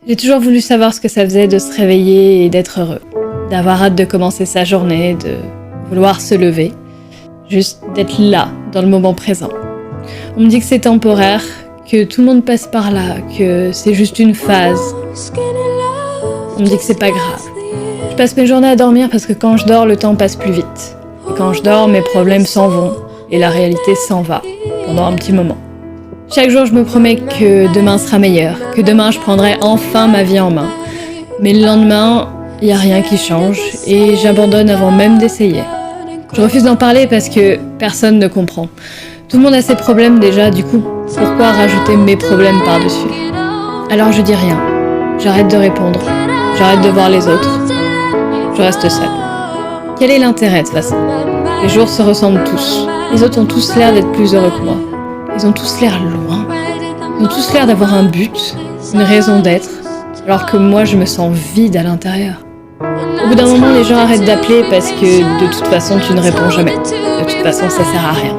J'ai toujours voulu savoir ce que ça faisait de se réveiller et d'être heureux, d'avoir hâte de commencer sa journée, de vouloir se lever, juste d'être là, dans le moment présent. On me dit que c'est temporaire, que tout le monde passe par là, que c'est juste une phase. On me dit que c'est pas grave. Je passe mes journées à dormir parce que quand je dors, le temps passe plus vite. Et quand je dors, mes problèmes s'en vont et la réalité s'en va pendant un petit moment. Chaque jour, je me promets que demain sera meilleur, que demain je prendrai enfin ma vie en main. Mais le lendemain, il n'y a rien qui change et j'abandonne avant même d'essayer. Je refuse d'en parler parce que personne ne comprend. Tout le monde a ses problèmes déjà, du coup, pourquoi rajouter mes problèmes par-dessus? Alors je dis rien, j'arrête de répondre, j'arrête de voir les autres, je reste seule. Quel est l'intérêt de toute façon? Les jours se ressemblent tous, les autres ont tous l'air d'être plus heureux que moi. Ils ont tous l'air loin, ils ont tous l'air d'avoir un but, une raison d'être, alors que moi je me sens vide à l'intérieur. Au bout d'un moment, les gens arrêtent d'appeler parce que de toute façon tu ne réponds jamais. De toute façon ça sert à rien.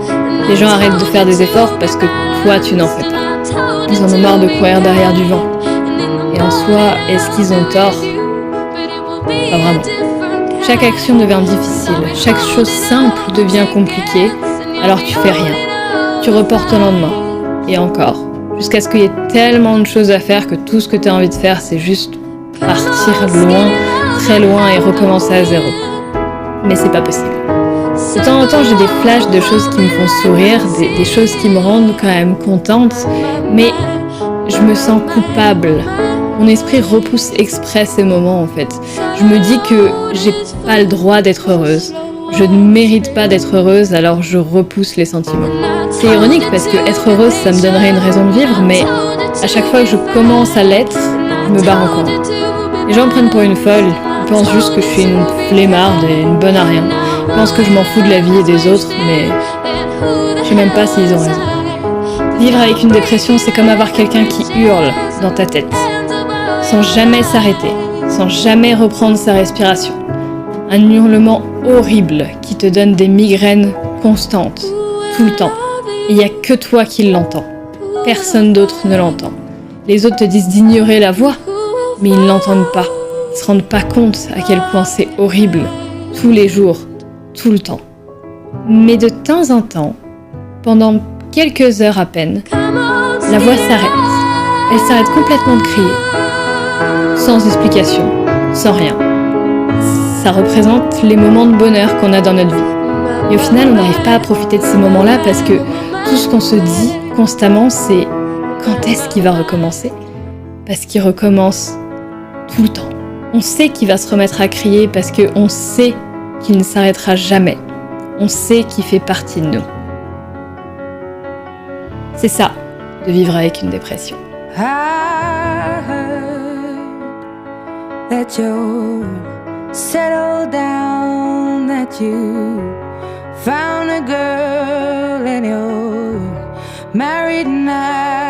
Les gens arrêtent de faire des efforts parce que toi tu n'en fais pas. Ils en ont marre de courir derrière du vent. Et en soi, est-ce qu'ils ont tort? Pas vraiment. Chaque action devient difficile, chaque chose simple devient compliquée, alors tu fais rien. Tu reportes au lendemain, et encore, jusqu'à ce qu'il y ait tellement de choses à faire que tout ce que tu as envie de faire, c'est juste partir loin, très loin et recommencer à zéro. Mais c'est pas possible. De temps en temps, j'ai des flashs de choses qui me font sourire, des choses qui me rendent quand même contente, mais je me sens coupable. Mon esprit repousse exprès ces moments en fait. Je me dis que j'ai pas le droit d'être heureuse. Je ne mérite pas d'être heureuse, alors je repousse les sentiments. C'est ironique parce que être heureuse, ça me donnerait une raison de vivre, mais à chaque fois que je commence à l'être, je me barre en courant. Les gens me prennent pour une folle, ils pensent juste que je suis une flemmarde et une bonne à rien. Ils pensent que je m'en fous de la vie et des autres, mais je sais même pas s'ils ont raison. Vivre avec une dépression, c'est comme avoir quelqu'un qui hurle dans ta tête, sans jamais s'arrêter, sans jamais reprendre sa respiration. Un hurlement horrible qui te donne des migraines constantes, tout le temps. Il n'y a que toi qui l'entends. Personne d'autre ne l'entend. Les autres te disent d'ignorer la voix, mais ils ne l'entendent pas. Ils ne se rendent pas compte à quel point c'est horrible, tous les jours, tout le temps. Mais de temps en temps, pendant quelques heures à peine, la voix s'arrête. Elle s'arrête complètement de crier, sans explication, sans rien. Ça représente les moments de bonheur qu'on a dans notre vie. Et au final, on n'arrive pas à profiter de ces moments-là parce que tout ce qu'on se dit constamment, c'est quand est-ce qu'il va recommencer? Parce qu'il recommence tout le temps. On sait qu'il va se remettre à crier parce qu'on sait qu'il ne s'arrêtera jamais. On sait qu'il fait partie de nous. C'est ça, de vivre avec une dépression. I heard that you settled down, that you found a girl and you're married now.